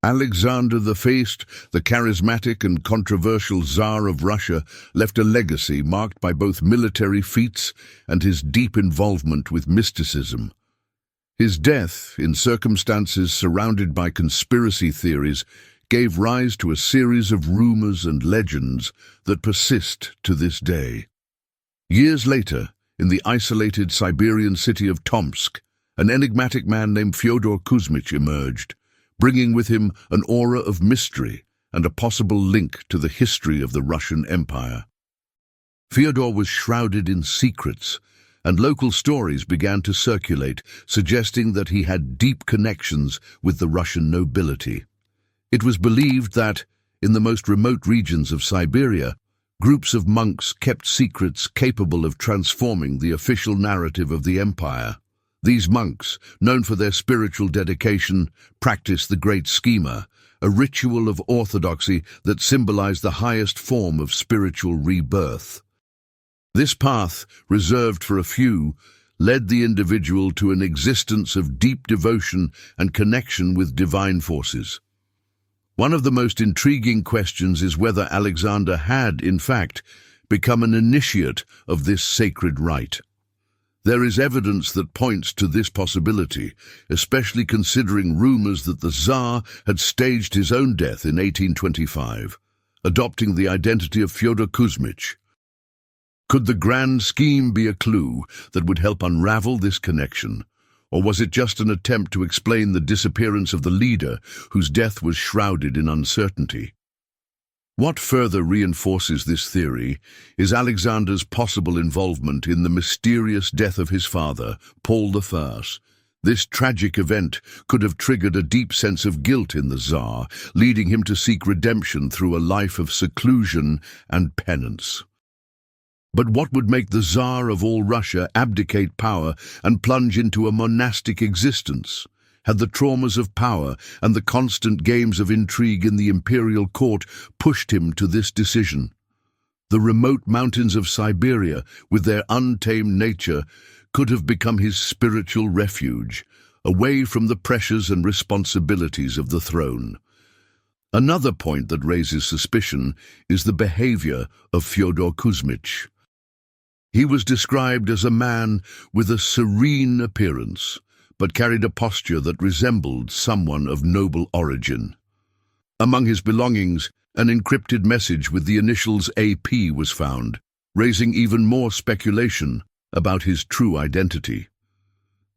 Alexander the First, the charismatic and controversial Tsar of Russia, left a legacy marked by both military feats and his deep involvement with mysticism. His death, in circumstances surrounded by conspiracy theories, gave rise to a series of rumors and legends that persist to this day. Years later, in the isolated Siberian city of Tomsk, an enigmatic man named Fyodor Kuzmich emerged, bringing with him an aura of mystery and a possible link to the history of the Russian Empire. Fyodor was shrouded in secrets, and local stories began to circulate, suggesting that he had deep connections with the Russian nobility. It was believed that, in the most remote regions of Siberia, groups of monks kept secrets capable of transforming the official narrative of the empire. These monks, known for their spiritual dedication, practiced the Great Schema, a ritual of orthodoxy that symbolized the highest form of spiritual rebirth. This path, reserved for a few, led the individual to an existence of deep devotion and connection with divine forces. One of the most intriguing questions is whether Alexander had, in fact, become an initiate of this sacred rite. There is evidence that points to this possibility, especially considering rumors that the Tsar had staged his own death in 1825, adopting the identity of Fyodor Kuzmich. Could the grand scheme be a clue that would help unravel this connection, or was it just an attempt to explain the disappearance of the leader whose death was shrouded in uncertainty? What further reinforces this theory is Alexander's possible involvement in the mysterious death of his father, Paul I. This tragic event could have triggered a deep sense of guilt in the Tsar, leading him to seek redemption through a life of seclusion and penance. But what would make the Tsar of all Russia abdicate power and plunge into a monastic existence? Had the traumas of power and the constant games of intrigue in the imperial court pushed him to this decision? The remote mountains of Siberia, with their untamed nature, could have become his spiritual refuge, away from the pressures and responsibilities of the throne. Another point that raises suspicion is the behavior of Fyodor Kuzmich. He was described as a man with a serene appearance, but carried a posture that resembled someone of noble origin. Among his belongings, an encrypted message with the initials AP was found, raising even more speculation about his true identity.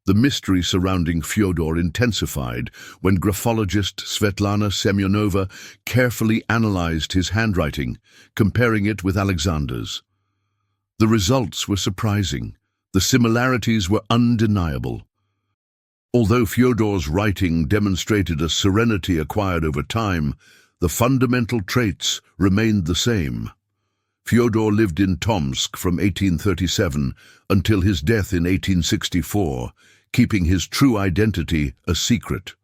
The mystery surrounding Fyodor intensified when graphologist Svetlana Semyonova carefully analyzed his handwriting, comparing it with Alexander's. The results were surprising. The similarities were undeniable. Although Fyodor's writing demonstrated a serenity acquired over time, the fundamental traits remained the same. Fyodor lived in Tomsk from 1837 until his death in 1864, keeping his true identity a secret.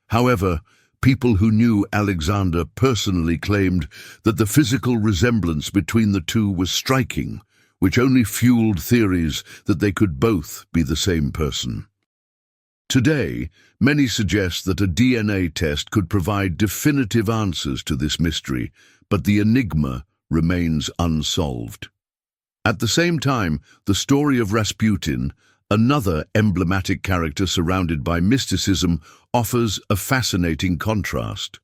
However, people who knew Alexander personally claimed that the physical resemblance between the two was striking, which only fueled theories that they could both be the same person. Today, many suggest that a DNA test could provide definitive answers to this mystery, but the enigma remains unsolved. At the same time, the story of Rasputin, another emblematic character surrounded by mysticism, offers a fascinating contrast.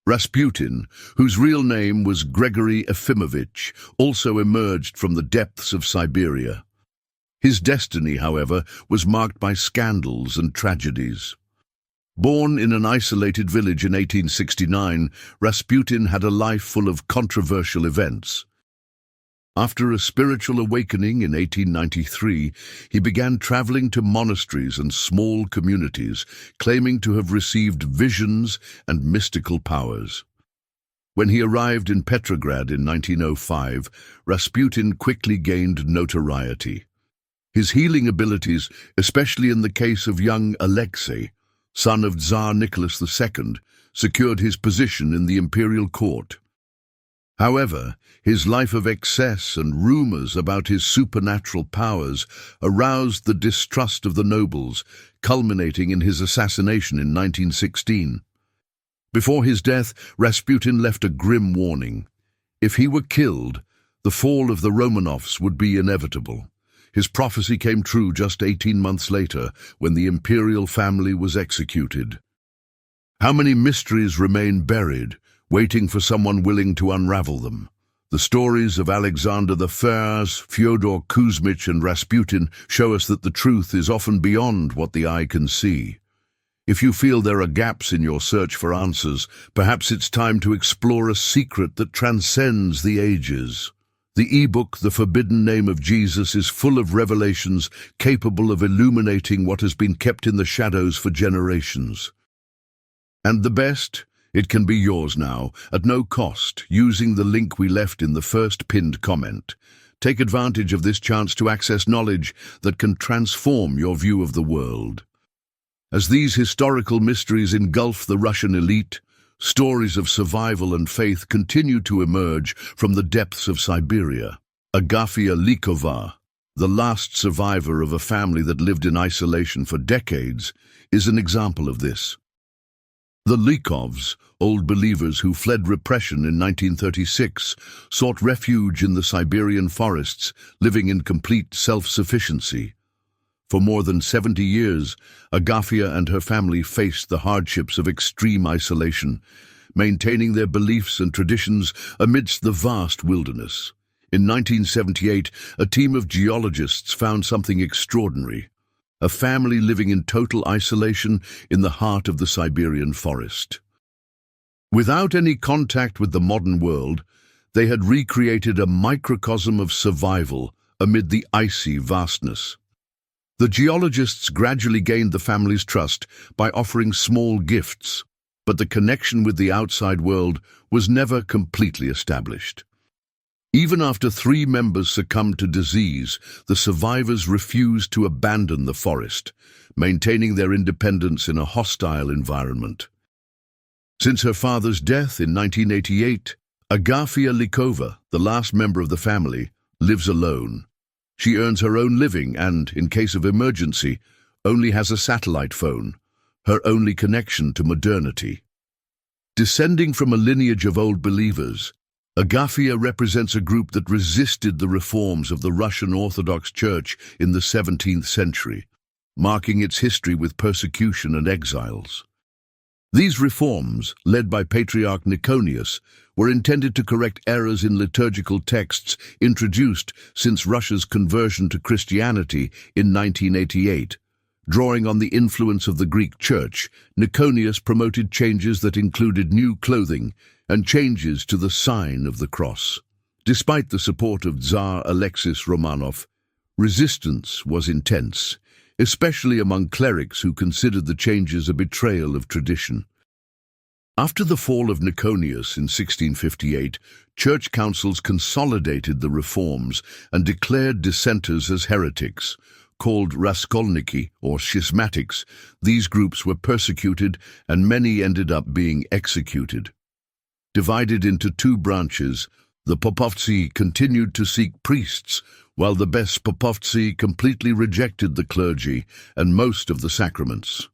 Rasputin, whose real name was Gregory Efimovich, also emerged from the depths of Siberia. His destiny, however, was marked by scandals and tragedies. Born in an isolated village in 1869, Rasputin had a life full of controversial events. After a spiritual awakening in 1893, he began traveling to monasteries and small communities, claiming to have received visions and mystical powers. When he arrived in Petrograd in 1905, Rasputin quickly gained notoriety. His healing abilities, especially in the case of young Alexei, son of Tsar Nicholas II, secured his position in the imperial court. However, his life of excess and rumors about his supernatural powers aroused the distrust of the nobles, culminating in his assassination in 1916. Before his death, Rasputin left a grim warning. If he were killed, the fall of the Romanovs would be inevitable. His prophecy came true just 18 months later, when the imperial family was executed. How many mysteries remain buried, waiting for someone willing to unravel them? The stories of Alexander the Fair's, Fyodor Kuzmich, and Rasputin show us that the truth is often beyond what the eye can see. If you feel there are gaps in your search for answers, perhaps it's time to explore a secret that transcends the ages. The ebook, The Forbidden Name of Jesus, is full of revelations capable of illuminating what has been kept in the shadows for generations. And the best? It can be yours now, at no cost, using the link we left in the first pinned comment. Take advantage of this chance to access knowledge that can transform your view of the world. As these historical mysteries engulf the Russian elite, stories of survival and faith continue to emerge from the depths of Siberia. Agafia Likova, the last survivor of a family that lived in isolation for decades, is an example of this. The Likovs, old believers who fled repression in 1936, sought refuge in the Siberian forests, living in complete self-sufficiency. For more than 70 years, Agafia and her family faced the hardships of extreme isolation, maintaining their beliefs and traditions amidst the vast wilderness. In 1978, a team of geologists found something extraordinary: a family living in total isolation in the heart of the Siberian forest. Without any contact with the modern world, they had recreated a microcosm of survival amid the icy vastness. The geologists gradually gained the family's trust by offering small gifts, but the connection with the outside world was never completely established. Even after 3 members succumbed to disease, the survivors refused to abandon the forest, maintaining their independence in a hostile environment. Since her father's death in 1988, Agafia Likova, the last member of the family, lives alone. She earns her own living and, in case of emergency, only has a satellite phone, her only connection to modernity. Descending from a lineage of old believers, Agafia represents a group that resisted the reforms of the Russian Orthodox Church in the 17th century, marking its history with persecution and exiles. These reforms, led by Patriarch Nikonius, were intended to correct errors in liturgical texts introduced since Russia's conversion to Christianity in 1988. Drawing on the influence of the Greek Church, Nikonius promoted changes that included new clothing and changes to the sign of the cross. Despite the support of Tsar Alexis Romanov, resistance was intense, especially among clerics who considered the changes a betrayal of tradition. After the fall of Nikonius in 1658, church councils consolidated the reforms and declared dissenters as heretics. Called Raskolniki or schismatics, these groups were persecuted and many ended up being executed. Divided into 2 branches, the Popovtsi continued to seek priests, while the Bespopovtsi completely rejected the clergy and most of the sacraments.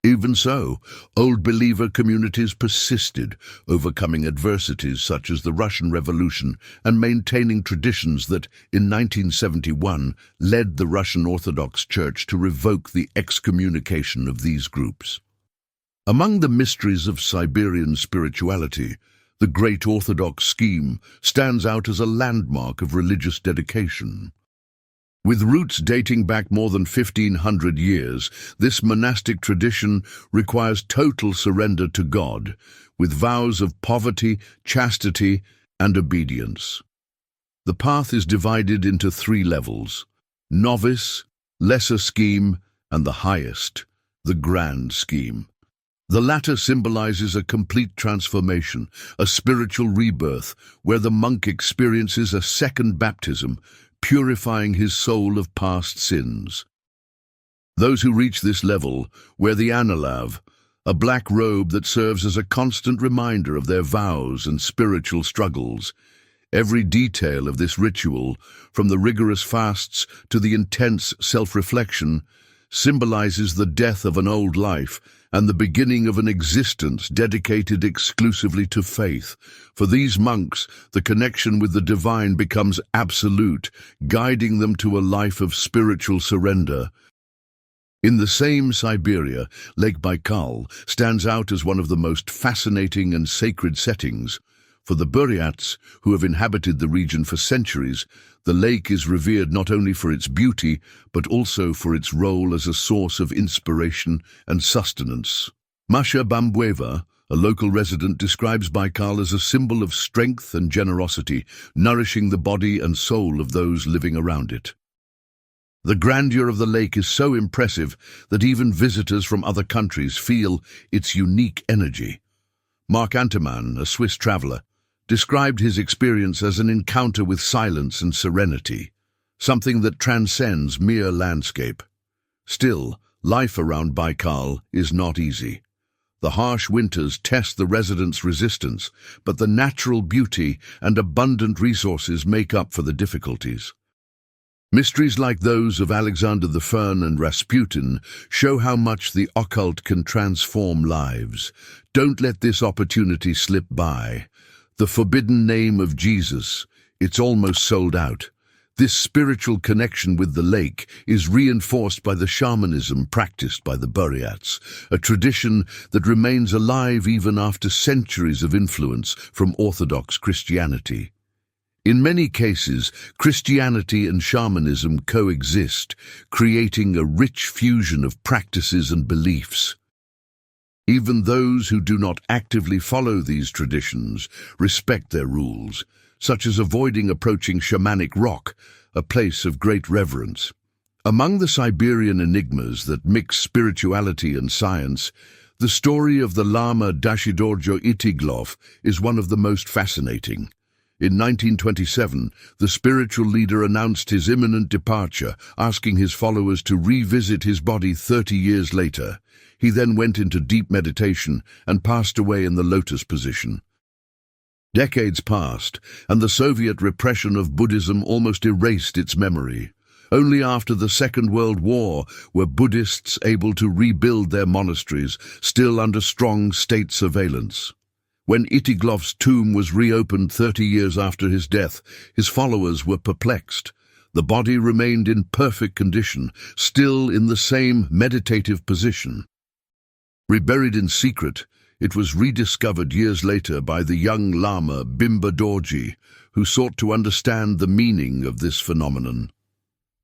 Even so, old believer communities persisted, overcoming adversities such as the Russian Revolution and maintaining traditions that, in 1971, led the Russian Orthodox Church to revoke the excommunication of these groups. Among the mysteries of Siberian spirituality, the Great Orthodox Scheme stands out as a landmark of religious dedication. With roots dating back more than 1,500 years, this monastic tradition requires total surrender to God, with vows of poverty, chastity, and obedience. The path is divided into 3 levels: novice, lesser scheme, and the highest, the grand scheme. The latter symbolizes a complete transformation, a spiritual rebirth, where the monk experiences a second baptism, purifying his soul of past sins. Those who reach this level wear the analav, a black robe that serves as a constant reminder of their vows and spiritual struggles. Every detail of this ritual, from the rigorous fasts to the intense self-reflection, symbolizes the death of an old life and the beginning of an existence dedicated exclusively to faith. For these monks, the connection with the divine becomes absolute, guiding them to a life of spiritual surrender. In the same Siberia, Lake Baikal stands out as one of the most fascinating and sacred settings. For the Buryats, who have inhabited the region for centuries, the lake is revered not only for its beauty, but also for its role as a source of inspiration and sustenance. Masha Bambueva, a local resident, describes Baikal as a symbol of strength and generosity, nourishing the body and soul of those living around it. The grandeur of the lake is so impressive that even visitors from other countries feel its unique energy. Mark Anterman, a Swiss traveler, described his experience as an encounter with silence and serenity, something that transcends mere landscape. Still, life around Baikal is not easy. The harsh winters test the residents' resistance, but the natural beauty and abundant resources make up for the difficulties. Mysteries like those of Alexander the Fern and Rasputin show how much the occult can transform lives. Don't let this opportunity slip by. The forbidden name of Jesus, it's almost sold out. This spiritual connection with the lake is reinforced by the shamanism practiced by the Buryats, a tradition that remains alive even after centuries of influence from Orthodox Christianity. In many cases, Christianity and shamanism coexist, creating a rich fusion of practices and beliefs. Even those who do not actively follow these traditions respect their rules, such as avoiding approaching shamanic rock, a place of great reverence. Among the Siberian enigmas that mix spirituality and science, the story of the Lama Dashidorjo Itiglov is one of the most fascinating. In 1927, the spiritual leader announced his imminent departure, asking his followers to revisit his body 30 years later. He then went into deep meditation and passed away in the lotus position. Decades passed, and the Soviet repression of Buddhism almost erased its memory. Only after the Second World War were Buddhists able to rebuild their monasteries, still under strong state surveillance. When Itiglov's tomb was reopened 30 years after his death, his followers were perplexed. The body remained in perfect condition, still in the same meditative position. Reburied in secret, it was rediscovered years later by the young Lama Bimba Dorji, who sought to understand the meaning of this phenomenon.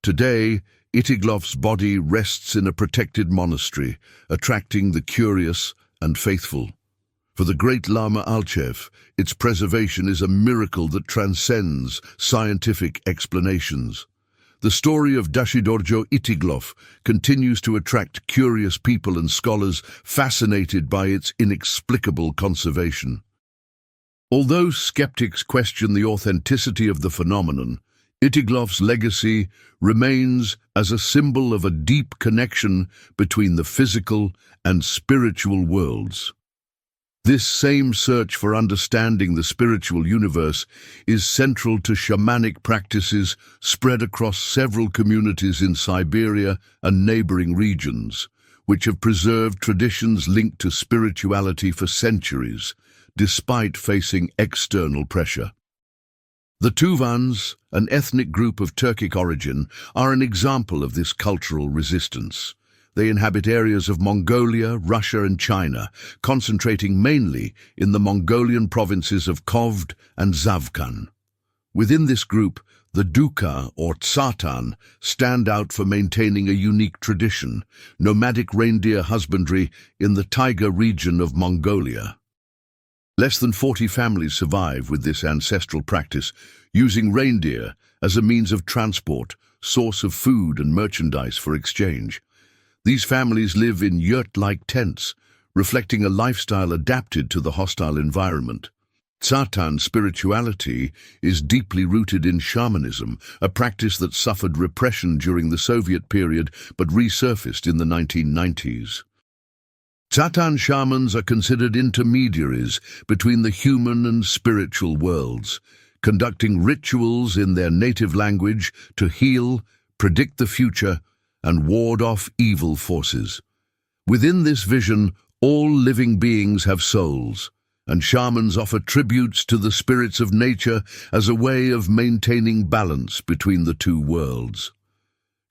Today, Itiglov's body rests in a protected monastery, attracting the curious and faithful. For the great Lama Alchev, its preservation is a miracle that transcends scientific explanations. The story of Dashidorjo Itiglov continues to attract curious people and scholars fascinated by its inexplicable conservation. Although skeptics question the authenticity of the phenomenon, Itiglov's legacy remains as a symbol of a deep connection between the physical and spiritual worlds. This same search for understanding the spiritual universe is central to shamanic practices spread across several communities in Siberia and neighboring regions, which have preserved traditions linked to spirituality for centuries, despite facing external pressure. The Tuvans, an ethnic group of Turkic origin, are an example of this cultural resistance. They inhabit areas of Mongolia, Russia and China, concentrating mainly in the Mongolian provinces of Kovd and Zavkan. Within this group, the Duka, or Tsatan, stand out for maintaining a unique tradition, nomadic reindeer husbandry in the taiga region of Mongolia. Less than 40 families survive with this ancestral practice, using reindeer as a means of transport, source of food and merchandise for exchange. These families live in yurt-like tents, reflecting a lifestyle adapted to the hostile environment. Tsatan spirituality is deeply rooted in shamanism, a practice that suffered repression during the Soviet period but resurfaced in the 1990s. Tsatan shamans are considered intermediaries between the human and spiritual worlds, conducting rituals in their native language to heal, predict the future, and ward off evil forces. Within this vision, all living beings have souls, and shamans offer tributes to the spirits of nature as a way of maintaining balance between the two worlds.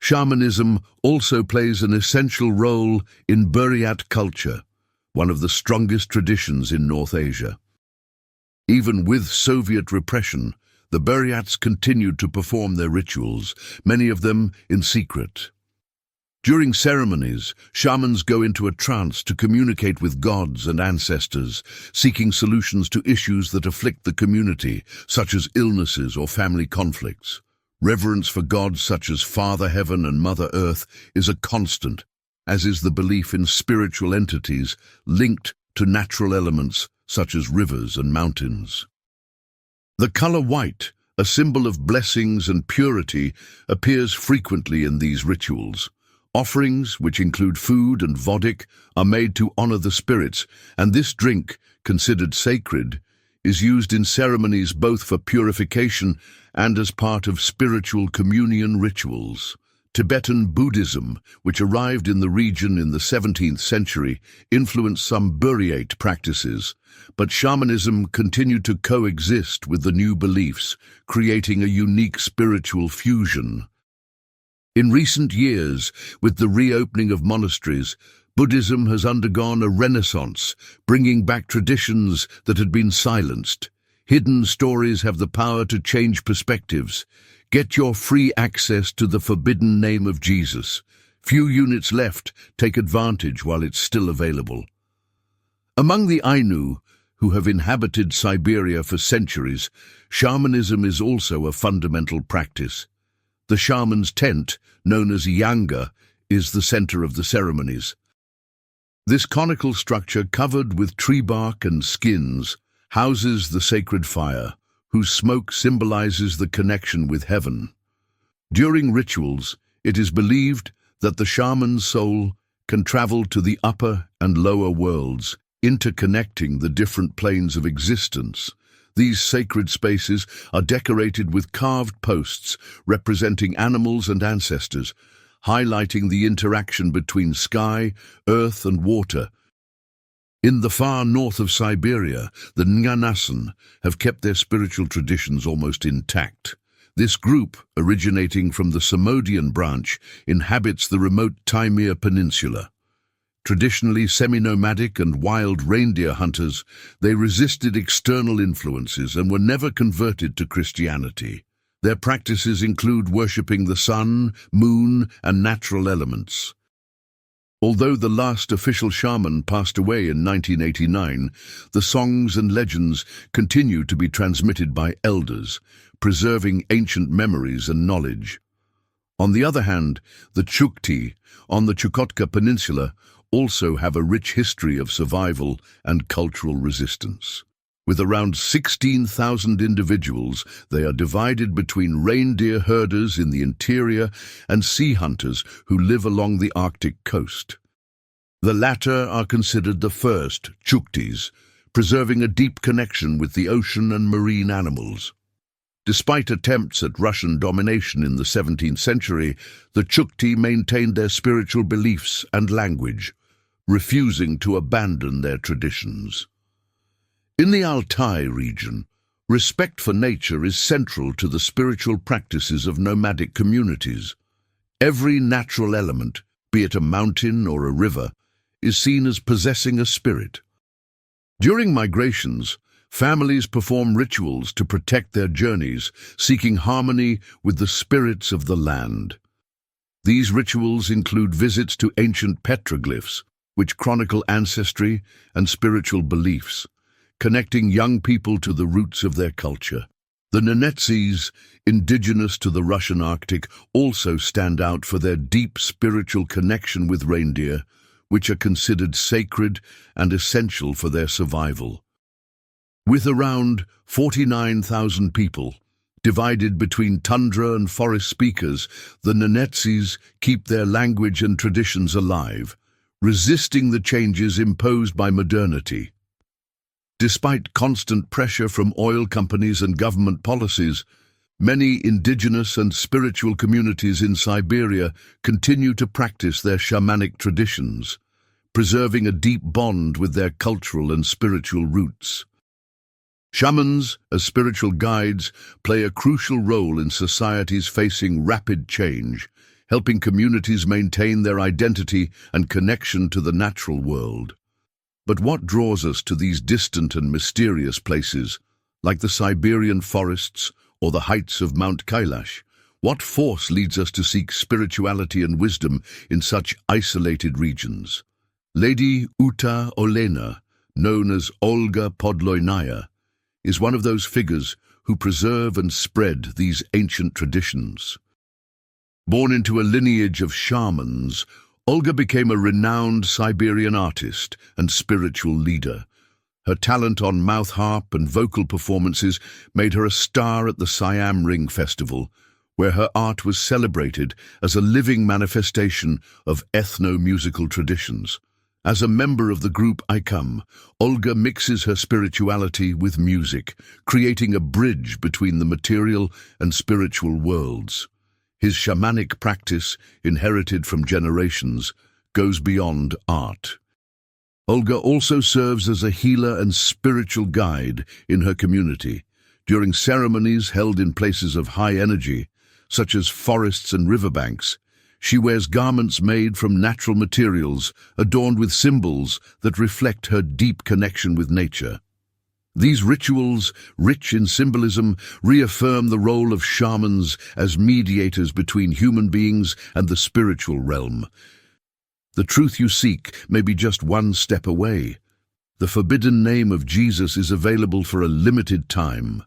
Shamanism also plays an essential role in Buryat culture, one of the strongest traditions in North Asia. Even with Soviet repression, the Buryats continued to perform their rituals, many of them in secret. During ceremonies, shamans go into a trance to communicate with gods and ancestors, seeking solutions to issues that afflict the community, such as illnesses or family conflicts. Reverence for gods such as Father Heaven and Mother Earth is a constant, as is the belief in spiritual entities linked to natural elements such as rivers and mountains. The color white, a symbol of blessings and purity, appears frequently in these rituals. Offerings, which include food and vodik, are made to honor the spirits, and this drink, considered sacred, is used in ceremonies both for purification and as part of spiritual communion rituals. Tibetan Buddhism, which arrived in the region in the 17th century, influenced some Buryat practices, but shamanism continued to coexist with the new beliefs, creating a unique spiritual fusion. In recent years, with the reopening of monasteries, Buddhism has undergone a renaissance, bringing back traditions that had been silenced. Hidden stories have the power to change perspectives. Get your free access to the forbidden name of Jesus. Few units left. Take advantage while it's still available. Among the Ainu, who have inhabited Siberia for centuries, shamanism is also a fundamental practice. The shaman's tent, known as yanga, is the center of the ceremonies. This conical structure, covered with tree bark and skins, houses the sacred fire, whose smoke symbolizes the connection with heaven. During rituals, it is believed that the shaman's soul can travel to the upper and lower worlds, interconnecting the different planes of existence. These sacred spaces are decorated with carved posts representing animals and ancestors, highlighting the interaction between sky, earth, and water. In the far north of Siberia, the Nganasan have kept their spiritual traditions almost intact. This group, originating from the Samodian branch, inhabits the remote Taimyr Peninsula. Traditionally semi-nomadic and wild reindeer hunters, they resisted external influences and were never converted to Christianity. Their practices include worshipping the sun, moon, and natural elements. Although the last official shaman passed away in 1989, the songs and legends continue to be transmitted by elders, preserving ancient memories and knowledge. On the other hand, the Chukti, on the Chukotka Peninsula, also have a rich history of survival and cultural resistance. With around 16,000 individuals, they are divided between reindeer herders in the interior and sea hunters who live along the Arctic coast. The latter are considered the first Chuktis, preserving a deep connection with the ocean and marine animals. Despite attempts at Russian domination in the 17th century, the Chukti maintained their spiritual beliefs and language, refusing to abandon their traditions. In the Altai region, respect for nature is central to the spiritual practices of nomadic communities. Every natural element, be it a mountain or a river, is seen as possessing a spirit. During migrations, families perform rituals to protect their journeys, seeking harmony with the spirits of the land. These rituals include visits to ancient petroglyphs, which chronicle ancestry and spiritual beliefs, connecting young people to the roots of their culture. The Nenetsis, indigenous to the Russian Arctic, also stand out for their deep spiritual connection with reindeer, which are considered sacred and essential for their survival. With around 49,000 people, divided between tundra and forest speakers, the Nenetsis keep their language and traditions alive, resisting the changes imposed by modernity. Despite constant pressure from oil companies and government policies, many indigenous and spiritual communities in Siberia continue to practice their shamanic traditions, preserving a deep bond with their cultural and spiritual roots. Shamans, as spiritual guides, play a crucial role in societies facing rapid change, helping communities maintain their identity and connection to the natural world. But what draws us to these distant and mysterious places, like the Siberian forests or the heights of Mount Kailash? What force leads us to seek spirituality and wisdom in such isolated regions? Lady Uta Olena, known as Olga Podloynaya, is one of those figures who preserve and spread these ancient traditions. Born into a lineage of shamans, Olga became a renowned Siberian artist and spiritual leader. Her talent on mouth harp and vocal performances made her a star at the Siam Ring Festival, where her art was celebrated as a living manifestation of ethno-musical traditions. As a member of the group Icum, Olga mixes her spirituality with music, creating a bridge between the material and spiritual worlds. His shamanic practice, inherited from generations, goes beyond art. Olga also serves as a healer and spiritual guide in her community. During ceremonies held in places of high energy, such as forests and riverbanks, she wears garments made from natural materials, adorned with symbols that reflect her deep connection with nature. These rituals, rich in symbolism, reaffirm the role of shamans as mediators between human beings and the spiritual realm. The truth you seek may be just one step away. The forbidden name of Jesus is available for a limited time.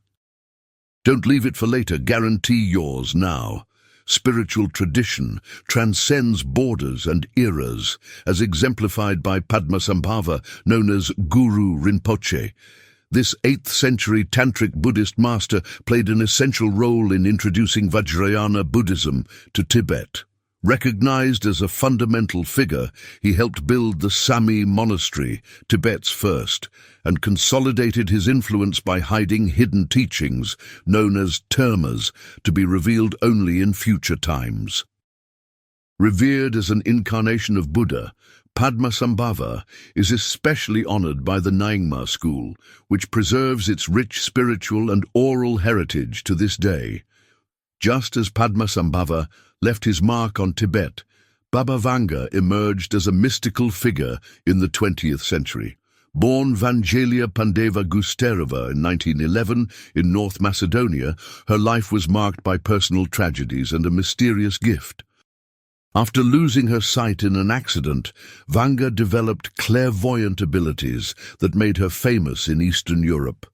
Don't leave it for later, guarantee yours now. Spiritual tradition transcends borders and eras, as exemplified by Padmasambhava, known as Guru Rinpoche. This 8th century tantric Buddhist master played an essential role in introducing Vajrayana Buddhism to Tibet. Recognized as a fundamental figure, he helped build the Sami monastery, Tibet's first, and consolidated his influence by hiding hidden teachings, known as termas, to be revealed only in future times. Revered as an incarnation of Buddha, Padmasambhava is especially honored by the Nyingma school, which preserves its rich spiritual and oral heritage to this day. Just as Padmasambhava left his mark on Tibet, Baba Vanga emerged as a mystical figure in the 20th century. Born Vangelia Pandeva Gusterova in 1911 in North Macedonia, her life was marked by personal tragedies and a mysterious gift. After losing her sight in an accident, Vanga developed clairvoyant abilities that made her famous in Eastern Europe.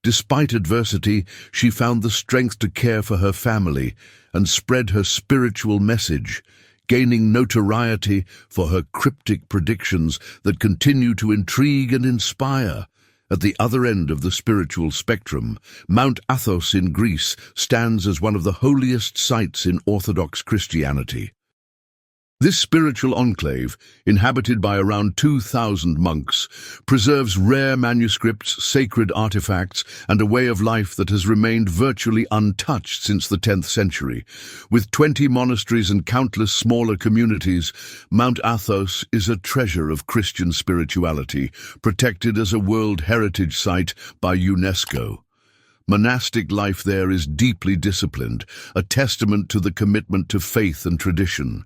Despite adversity, she found the strength to care for her family and spread her spiritual message, gaining notoriety for her cryptic predictions that continue to intrigue and inspire. At the other end of the spiritual spectrum, Mount Athos in Greece stands as one of the holiest sites in Orthodox Christianity. This spiritual enclave, inhabited by around 2,000 monks, preserves rare manuscripts, sacred artifacts, and a way of life that has remained virtually untouched since the 10th century. With 20 monasteries and countless smaller communities, Mount Athos is a treasure of Christian spirituality, protected as a World Heritage Site by UNESCO. Monastic life there is deeply disciplined, a testament to the commitment to faith and tradition.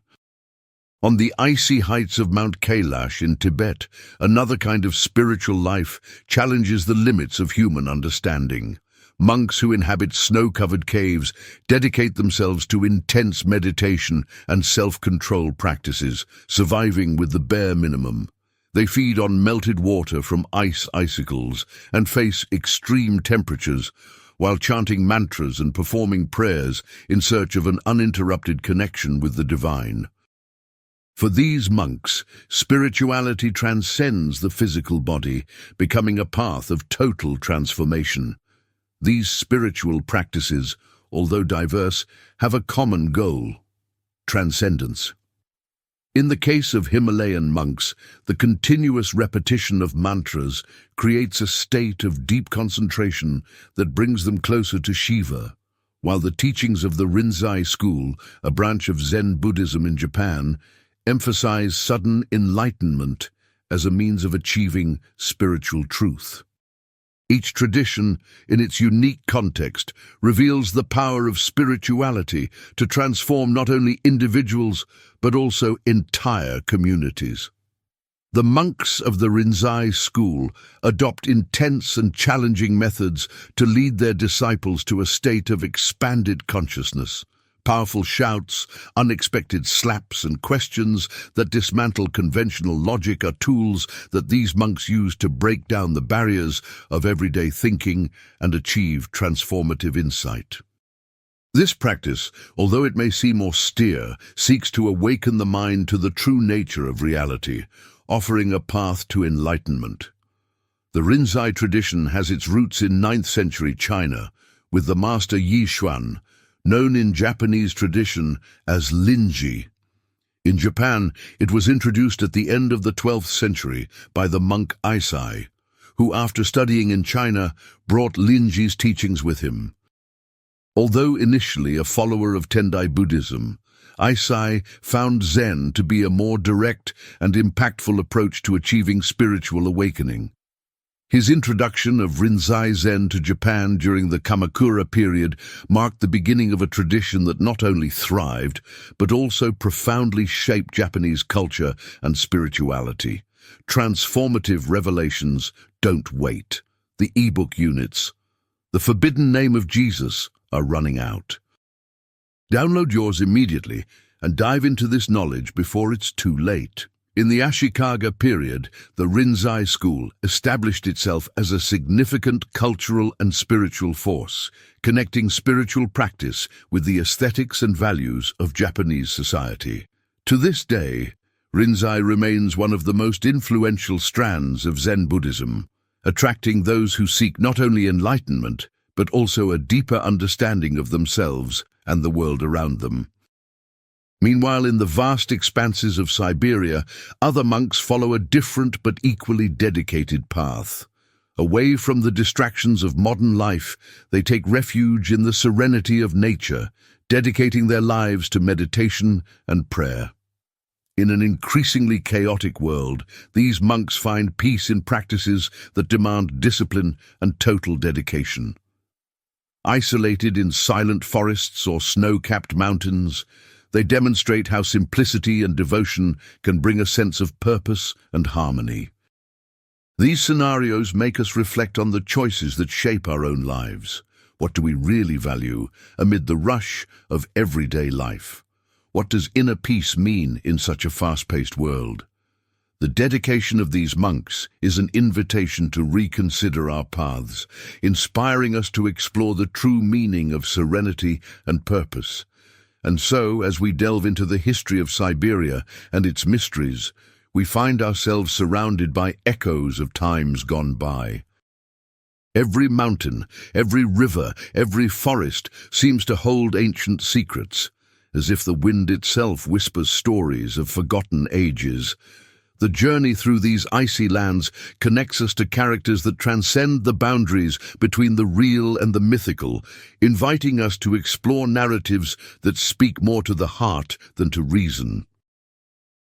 On the icy heights of Mount Kailash in Tibet, another kind of spiritual life challenges the limits of human understanding. Monks who inhabit snow-covered caves dedicate themselves to intense meditation and self-control practices, surviving with the bare minimum. They feed on melted water from icicles and face extreme temperatures, while chanting mantras and performing prayers in search of an uninterrupted connection with the divine. For these monks, spirituality transcends the physical body, becoming a path of total transformation. These spiritual practices, although diverse, have a common goal: transcendence. In the case of Himalayan monks, the continuous repetition of mantras creates a state of deep concentration that brings them closer to Shiva, while the teachings of the Rinzai school, a branch of Zen Buddhism in Japan, emphasize sudden enlightenment as a means of achieving spiritual truth. Each tradition, in its unique context, reveals the power of spirituality to transform not only individuals, but also entire communities. The monks of the Rinzai school adopt intense and challenging methods to lead their disciples to a state of expanded consciousness. Powerful shouts, unexpected slaps, and questions that dismantle conventional logic are tools that these monks use to break down the barriers of everyday thinking and achieve transformative insight. This practice, although it may seem austere, seeks to awaken the mind to the true nature of reality, offering a path to enlightenment. The Rinzai tradition has its roots in 9th century China, with the master Yi Xuan, known in Japanese tradition as Linji. In Japan, it was introduced at the end of the 12th century by the monk Aisai, who after studying in China brought Linji's teachings with him. Although initially a follower of Tendai Buddhism, Aisai found Zen to be a more direct and impactful approach to achieving spiritual awakening. His introduction of Rinzai Zen to Japan during the Kamakura period marked the beginning of a tradition that not only thrived, but also profoundly shaped Japanese culture and spirituality. Transformative revelations don't wait. The ebook units, The Forbidden Name of Jesus, are running out. Download yours immediately and dive into this knowledge before it's too late. In the Ashikaga period, the Rinzai school established itself as a significant cultural and spiritual force, connecting spiritual practice with the aesthetics and values of Japanese society. To this day, Rinzai remains one of the most influential strands of Zen Buddhism, attracting those who seek not only enlightenment, but also a deeper understanding of themselves and the world around them. Meanwhile, in the vast expanses of Siberia, other monks follow a different but equally dedicated path. Away from the distractions of modern life, they take refuge in the serenity of nature, dedicating their lives to meditation and prayer. In an increasingly chaotic world, these monks find peace in practices that demand discipline and total dedication. Isolated in silent forests or snow-capped mountains, they demonstrate how simplicity and devotion can bring a sense of purpose and harmony. These scenarios make us reflect on the choices that shape our own lives. What do we really value amid the rush of everyday life? What does inner peace mean in such a fast-paced world? The dedication of these monks is an invitation to reconsider our paths, inspiring us to explore the true meaning of serenity and purpose. And so, as we delve into the history of Siberia and its mysteries, we find ourselves surrounded by echoes of times gone by. Every mountain, every river, every forest seems to hold ancient secrets, as if the wind itself whispers stories of forgotten ages. The journey through these icy lands connects us to characters that transcend the boundaries between the real and the mythical, inviting us to explore narratives that speak more to the heart than to reason.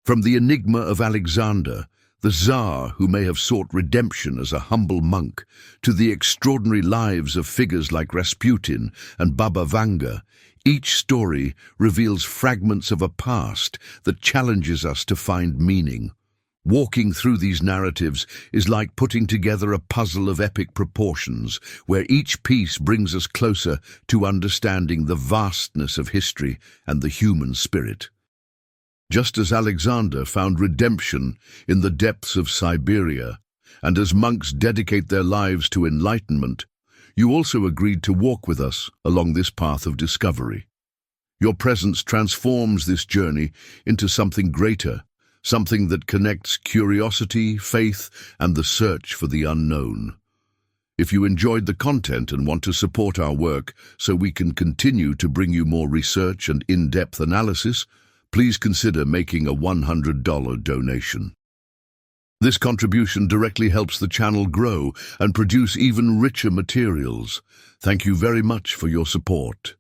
From the enigma of Alexander, the Tsar who may have sought redemption as a humble monk, to the extraordinary lives of figures like Rasputin and Baba Vanga, each story reveals fragments of a past that challenges us to find meaning. Walking through these narratives is like putting together a puzzle of epic proportions, where each piece brings us closer to understanding the vastness of history and the human spirit. Just as Alexander found redemption in the depths of Siberia, and as monks dedicate their lives to enlightenment, you also agreed to walk with us along this path of discovery. Your presence transforms this journey into something greater, something that connects curiosity, faith, and the search for the unknown. If you enjoyed the content and want to support our work so we can continue to bring you more research and in-depth analysis, please consider making a $100 donation. This contribution directly helps the channel grow and produce even richer materials. Thank you very much for your support.